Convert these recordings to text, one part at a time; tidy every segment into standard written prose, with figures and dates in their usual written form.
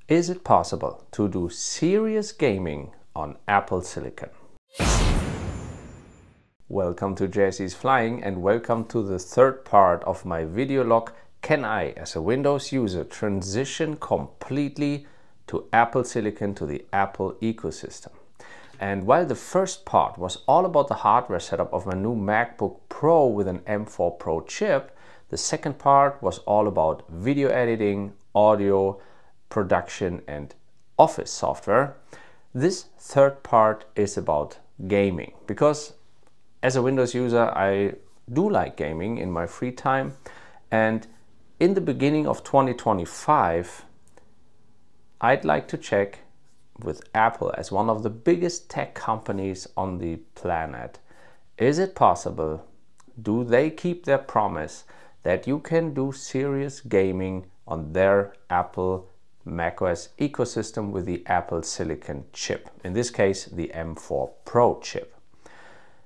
Is it possible to do serious gaming on Apple Silicon? Welcome to Jesse's Flying and welcome to the third part of my video log. Can I, as a Windows user, transition completely to Apple Silicon, to the Apple ecosystem? And while the first part was all about the hardware setup of my new MacBook Pro with an M4 Pro chip, the second part was all about video editing, audio, production and office software. This third part is about gaming, because as a Windows user I do like gaming in my free time, and in the beginning of 2025 I'd like to check with Apple as one of the biggest tech companies on the planet. Is it possible? Do they keep their promise that you can do serious gaming on their Apple macOS ecosystem with the Apple Silicon chip? In this case, the M4 Pro chip.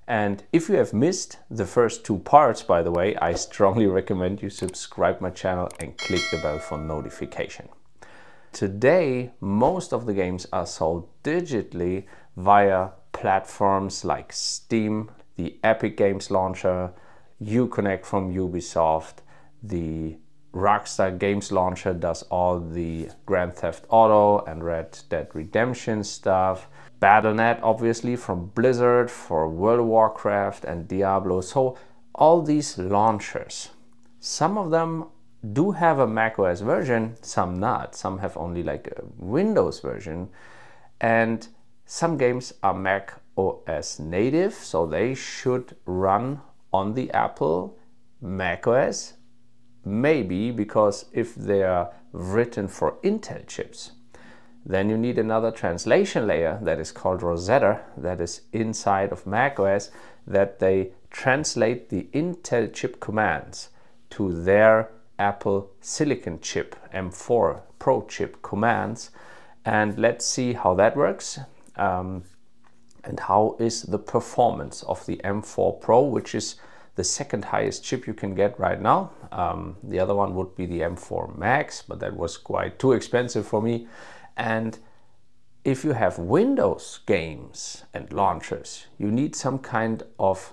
And if you have missed the first two parts, by the way, I strongly recommend you subscribe my channel and click the bell for notification. Today, most of the games are sold digitally via platforms like Steam, the Epic Games Launcher, Uconnect from Ubisoft, the Rockstar Games Launcher does all the Grand Theft Auto and Red Dead Redemption stuff, Battle.net obviously from Blizzard for World of Warcraft and Diablo. So all these launchers, some of them do have a macOS version, some not. Some have only like a Windows version, and some games are macOS native, so they should run on the Apple macOS. Maybe because if they are written for Intel chips, then you need another translation layer that is called Rosetta, that is inside of macOS, that they translate the Intel chip commands to their Apple Silicon chip, M4 Pro chip commands. And let's see how that works. And how is the performance of the M4 Pro, which is the second highest chip you can get right now. The other one would be the M4 Max, but that was quite too expensive for me. And if you have Windows games and launchers, you need some kind of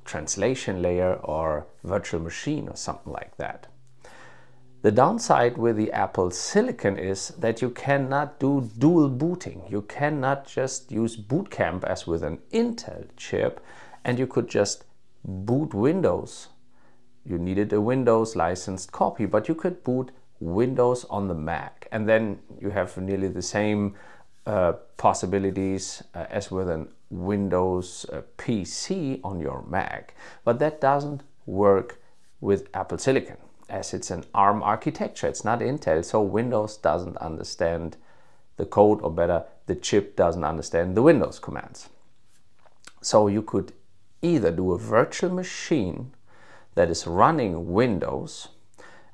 translation layer or virtual machine or something like that. The downside with the Apple Silicon is that you cannot do dual booting. You cannot just use Boot Camp as with an Intel chip and you could just boot Windows. You needed a Windows licensed copy, but you could boot Windows on the Mac, and then you have nearly the same possibilities as with an Windows PC on your Mac. But that doesn't work with Apple Silicon, as it's an ARM architecture. It's not Intel, so Windows doesn't understand the code, or better, the chip doesn't understand the Windows commands. So you could either do a virtual machine that is running Windows,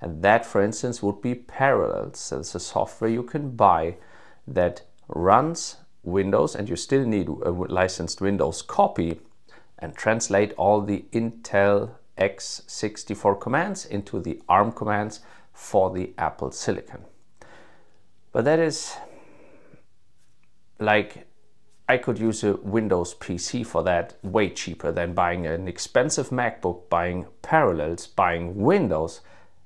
and that for instance would be Parallels. So it's a software you can buy that runs Windows, and you still need a licensed Windows copy, and translate all the Intel x64 commands into the ARM commands for the Apple Silicon. But that is like, I could use a Windows PC for that, way cheaper than buying an expensive MacBook, buying Parallels, buying Windows,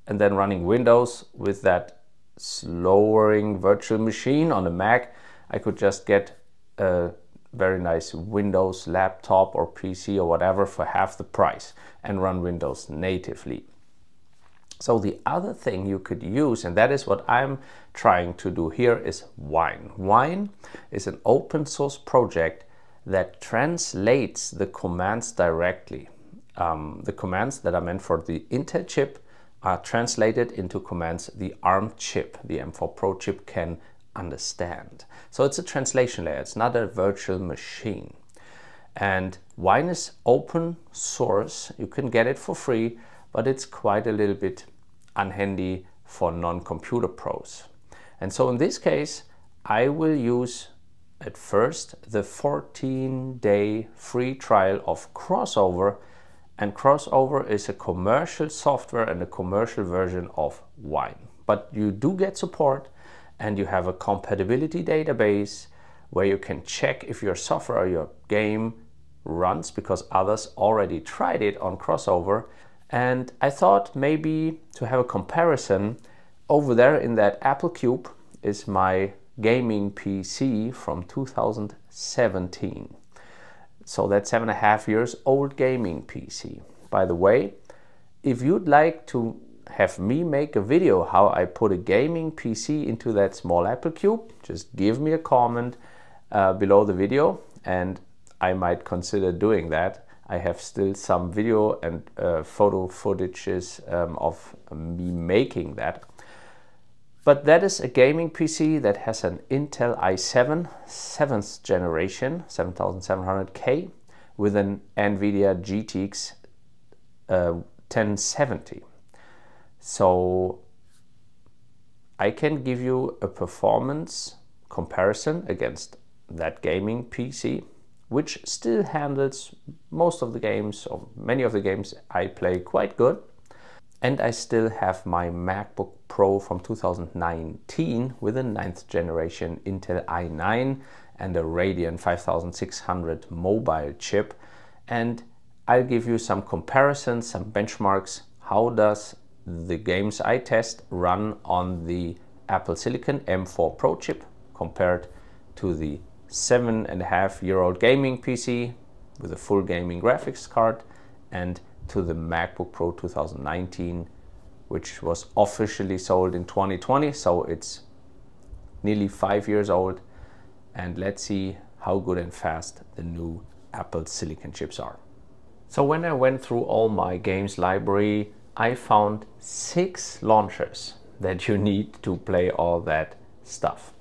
and then running Windows with that slowing virtual machine on a Mac. I could just get a very nice Windows laptop or PC or whatever for half the price and run Windows natively. So the other thing you could use, and that is what I'm trying to do here, is Wine. Wine is an open source project that translates the commands directly. The commands that are meant for the Intel chip are translated into commands the ARM chip, the M4 Pro chip, can understand. So it's a translation layer, it's not a virtual machine. And Wine is open source, you can get it for free, but it's quite a little bit unhandy for non-computer pros. And so in this case, I will use at first the 14-day free trial of Crossover, and Crossover is a commercial software and a commercial version of Wine. But you do get support, and you have a compatibility database where you can check if your software or your game runs, because others already tried it on crossover. And I thought maybe to have a comparison, over there in that Apple Cube is my gaming PC from 2017. So that's 7.5 years old gaming PC. By the way, if you'd like to have me make a video how I put a gaming PC into that small Apple Cube, just give me a comment below the video and I might consider doing that. I have still some video and photo footages of me making that. But that is a gaming PC that has an Intel i7 7th generation 7700K with an NVIDIA GTX 1070. So I can give you a performance comparison against that gaming PC, which still handles most of the games, or many of the games I play, quite good. And I still have my MacBook Pro from 2019 with a 9th generation Intel i9 and a Radeon 5600 mobile chip. And I'll give you some comparisons, some benchmarks. How does the games I test run on the Apple Silicon M4 Pro chip compared to the 7.5-year-old gaming PC with a full gaming graphics card, and to the MacBook Pro 2019, which was officially sold in 2020, so it's nearly 5 years old. And let's see how good and fast the new Apple Silicon chips are. So when I went through all my games library, I found 6 launchers that you need to play all that stuff.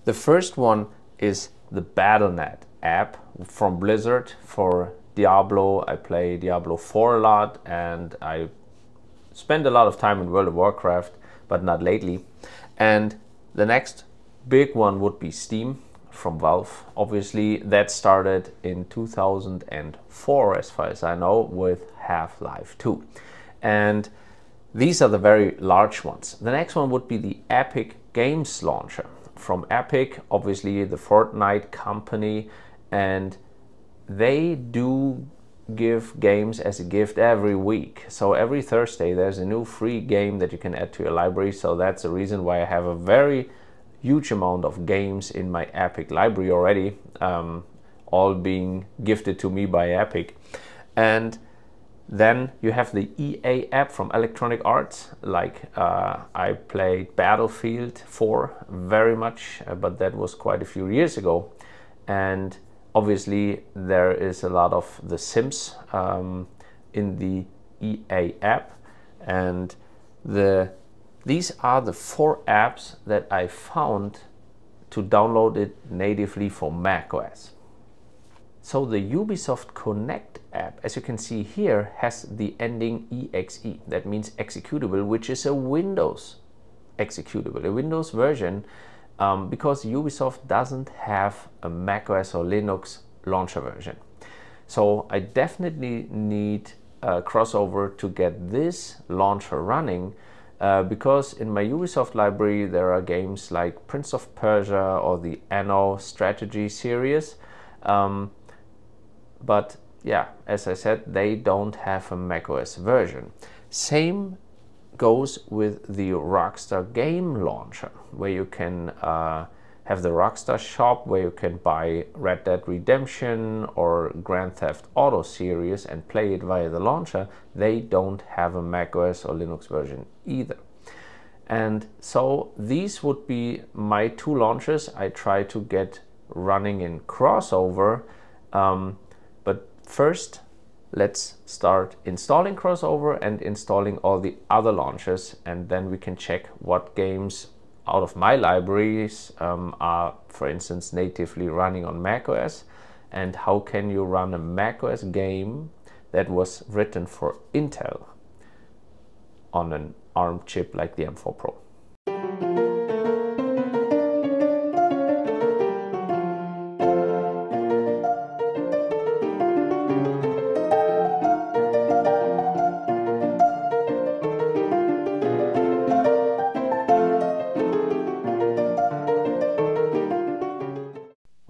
The first one is the Battle.net app from Blizzard for Diablo. I play Diablo 4 a lot, and I spend a lot of time in World of Warcraft, but not lately. And the next big one would be Steam from Valve. Obviously that started in 2004 as far as I know with Half-Life 2. And these are the very large ones. The next one would be the Epic Games Launcher from Epic, obviously the Fortnite company, and they do give games as a gift every week. So every Thursday there's a new free game that you can add to your library. So that's the reason why I have a very huge amount of games in my Epic library already, all being gifted to me by Epic. And then you have the EA app from Electronic Arts. Like I played Battlefield 4 very much, but that was quite a few years ago. And obviously there is a lot of The Sims in the EA app. And these are the 4 apps that I found to download it natively for macOS. So the Ubisoft Connect app, as you can see here, has the ending exe. That means executable, which is a Windows executable, a Windows version, because Ubisoft doesn't have a macOS or Linux launcher version. So I definitely need a crossover to get this launcher running, because in my Ubisoft library there are games like Prince of Persia or the Anno strategy series. But yeah, as I said, they don't have a macOS version. Same goes with the Rockstar Game Launcher, where you can have the Rockstar shop where you can buy Red Dead Redemption or Grand Theft Auto series and play it via the launcher. They don't have a macOS or Linux version either. And so these would be my 2 launchers I try to get running in crossover. But first, let's start installing crossover and installing all the other launchers, and then we can check what games out of my libraries are, for instance, natively running on macOS, and how can you run a macOS game that was written for Intel on an ARM chip like the M4 Pro.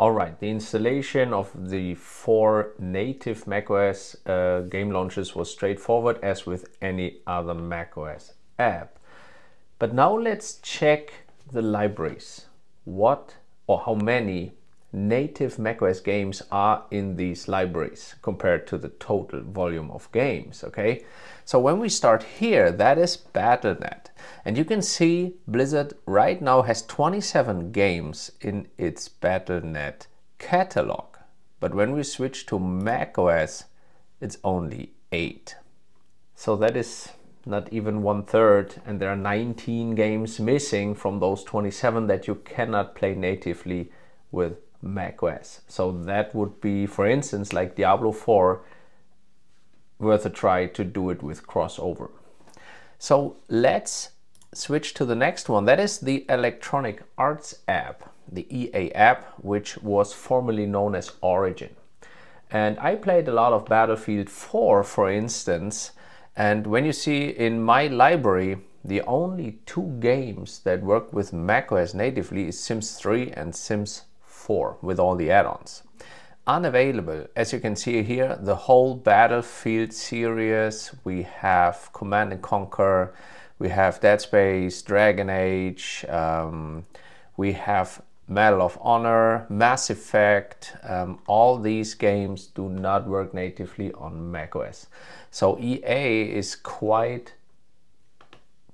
Alright, the installation of the 4 native macOS game launchers was straightforward as with any other macOS app. But now let's check the libraries. What or how many native macOS games are in these libraries compared to the total volume of games, okay? So when we start here, that is Battle.net. And you can see Blizzard right now has 27 games in its Battle.net catalog. But when we switch to macOS, it's only 8. So that is not even 1/3, and there are 19 games missing from those 27 that you cannot play natively with macOS. So that would be, for instance, like Diablo 4, worth a try to do it with crossover. So let's switch to the next one. That is the Electronic Arts app, the EA app, which was formerly known as Origin. And I played a lot of Battlefield 4, for instance, and when you see in my library, the only 2 games that work with macOS natively is Sims 3 and Sims 4 with all the add-ons. Unavailable, as you can see here, the whole Battlefield series. We have Command & Conquer, we have Dead Space, Dragon Age, we have Medal of Honor, Mass Effect. All these games do not work natively on macOS. So EA is quite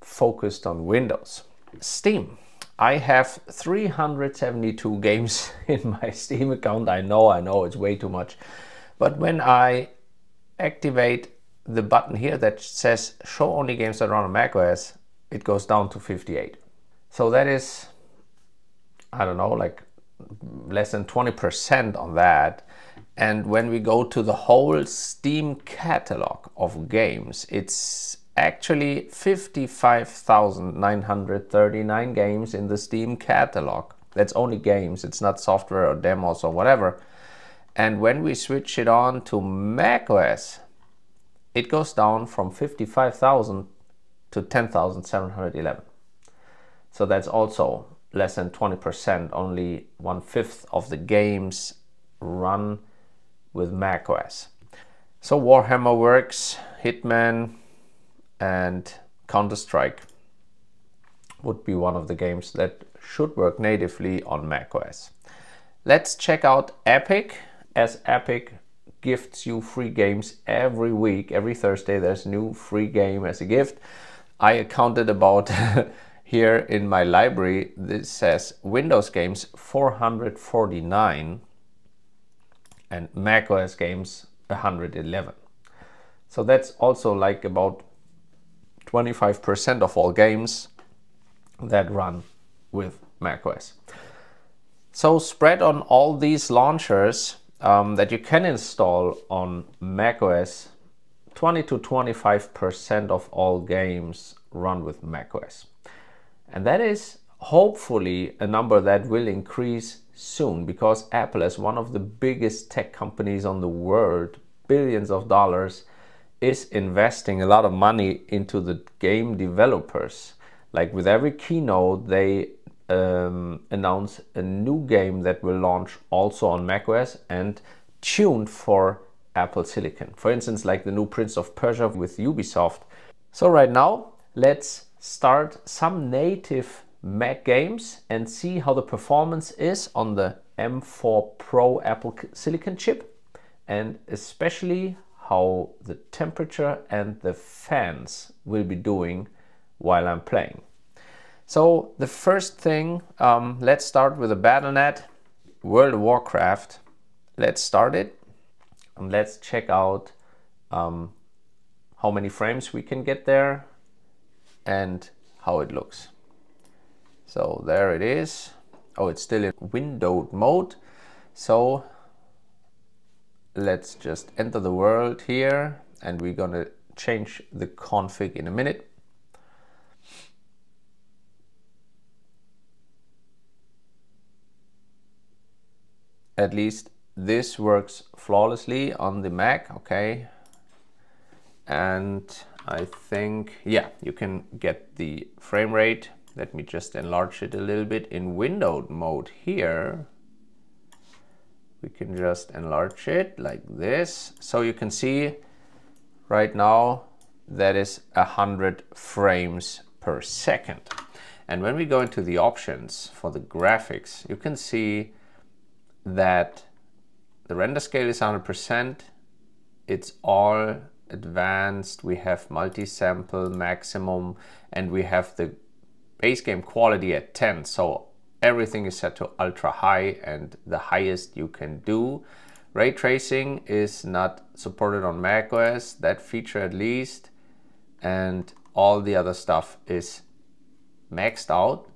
focused on Windows. Steam. I have 372 games in my Steam account. I know it's way too much. But when I activate the button here that says show only games that run on macOS, it goes down to 58. So that is, I don't know, like less than 20% on that. And when we go to the whole Steam catalog of games, it's actually 55,939 games in the Steam catalog. That's only games, it's not software or demos or whatever. And when we switch it on to macOS, it goes down from 55,000 to 10,711. So that's also less than 20%, only 1/5 of the games run with macOS. So Warhammer works, Hitman, and Counter-Strike would be one of the games that should work natively on macOS. Let's check out Epic, as Epic gifts you free games every week. Every Thursday there's a new free game as a gift. I counted about here in my library, this says Windows games 449 and macOS games 111. So that's also like about 25% of all games that run with macOS. So spread on all these launchers that you can install on macOS, 20 to 25% of all games run with macOS. And that is hopefully a number that will increase soon, because Apple, as one of the biggest tech companies on the world, billions of dollars, is investing a lot of money into the game developers. Like with every keynote, they announce a new game that will launch also on macOS and tuned for Apple Silicon. For instance, like the new Prince of Persia with Ubisoft. So right now, let's start some native Mac games and see how the performance is on the M4 Pro Apple Silicon chip, and especially how the temperature and the fans will be doing while I'm playing. So the first thing, let's start with a Battle.net, World of Warcraft. Let's start it and let's check out how many frames we can get there and how it looks. So there it is. Oh, it's still in windowed mode. So let's just enter the world here, and we're gonna change the config in a minute. At least this works flawlessly on the Mac, okay? And I think, yeah, you can get the frame rate. Let me just enlarge it a little bit in windowed mode here. we can just enlarge it like this. So you can see right now that is 100 frames per second. And when we go into the options for the graphics, you can see that the render scale is 100%. It's all advanced. We have multi-sample maximum, and we have the base game quality at 10. So everything is set to ultra high and the highest you can do. Ray tracing is not supported on macOS, that feature at least, and all the other stuff is maxed out.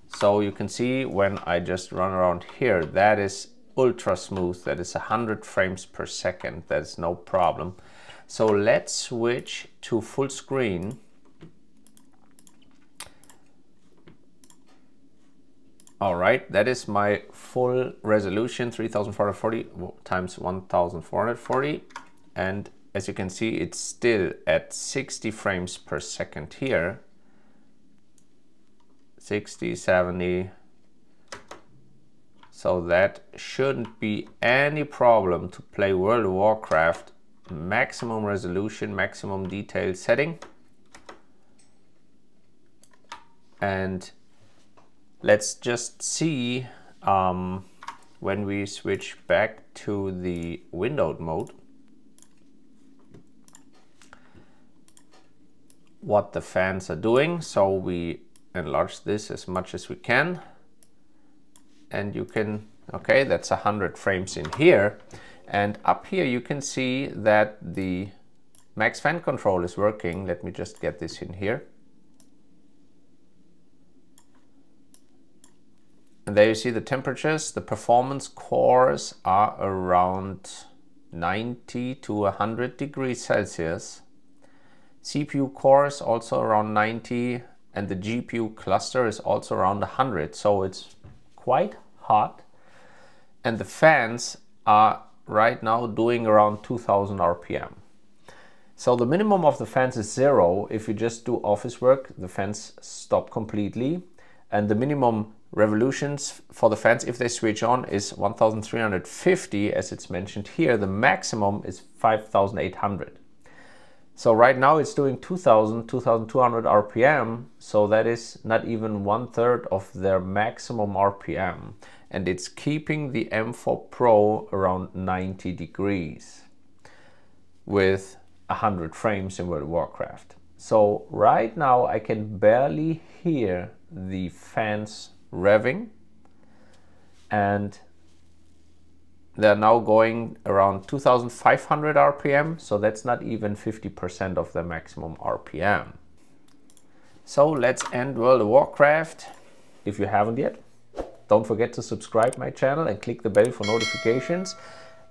So you can see when I just run around here, that is ultra smooth. That is 100 frames per second. That's no problem. So let's switch to full screen. All right, that is my full resolution, 3440 times 1440. And as you can see, it's still at 60 frames per second here. 60, 70. So that shouldn't be any problem to play World of Warcraft. Maximum resolution, maximum detail setting. And let's just see when we switch back to the windowed mode what the fans are doing. So we enlarge this as much as we can, and you can, okay, that's 100 frames in here, and up here you can see that the max fan control is working. Let me just get this in here, and there you see the temperatures. The performance cores are around 90 to 100 degrees Celsius. CPU cores also around 90, and the GPU cluster is also around 100, so it's quite hot. And the fans are right now doing around 2000 RPM. So the minimum of the fans is 0. If you just do office work, the fans stop completely. And the minimum revolutions for the fans, if they switch on, is 1350, as it's mentioned here. The maximum is 5800. So right now it's doing 2200 RPM, so that is not even 1/3 of their maximum RPM. And it's keeping the M4 Pro around 90 degrees with 100 frames in World of Warcraft. So right now I can barely hear the fans revving, and they're now going around 2500 RPM, so that's not even 50% of the maximum RPM. So let's end World of Warcraft. If you haven't yet, don't forget to subscribe my channel and click the bell for notifications,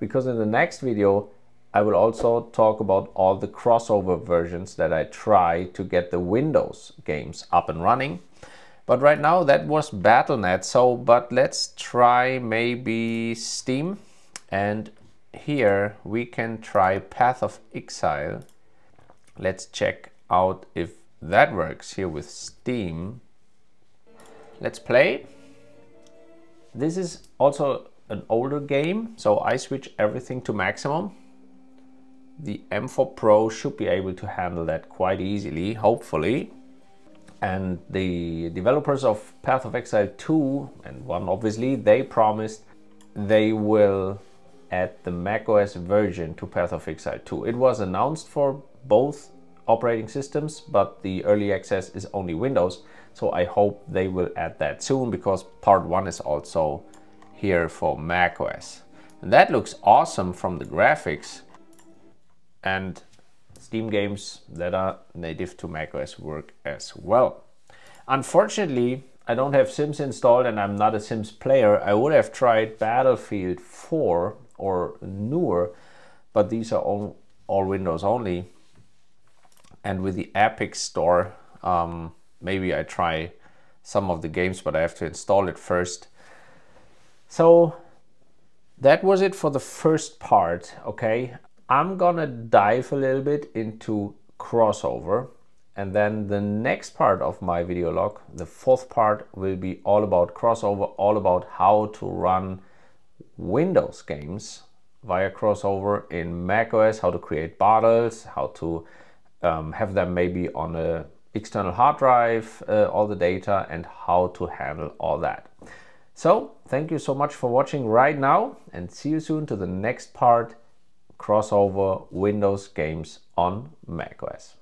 because in the next video I will also talk about all the crossover versions that I try to get the Windows games up and running. But right now that was Battle.net, but let's try maybe Steam. And here we can try Path of Exile. Let's check out if that works here with Steam. Let's play. This is also an older game, so I switch everything to maximum. The M4 Pro should be able to handle that quite easily, hopefully. And the developers of Path of Exile 2 and 1, obviously, they promised they will add the macOS version to Path of Exile 2. It was announced for both operating systems, but the early access is only Windows. So I hope they will add that soon, because part 1 is also here for macOS. And that looks awesome from the graphics. And Steam games that are native to macOS work as well. Unfortunately, I don't have Sims installed and I'm not a Sims player. I would have tried Battlefield 4 or newer, but these are all Windows only. And with the Epic Store, maybe I try some of the games, but I have to install it first. So that was it for the first part, okay? I'm gonna dive a little bit into crossover, and then the next part of my video log, the fourth part, will be all about crossover, all about how to run Windows games via crossover in macOS, how to create bottles, how to have them maybe on a external hard drive, all the data, and how to handle all that. So thank you so much for watching right now, and see you soon to the next part, crossover Windows games on macOS.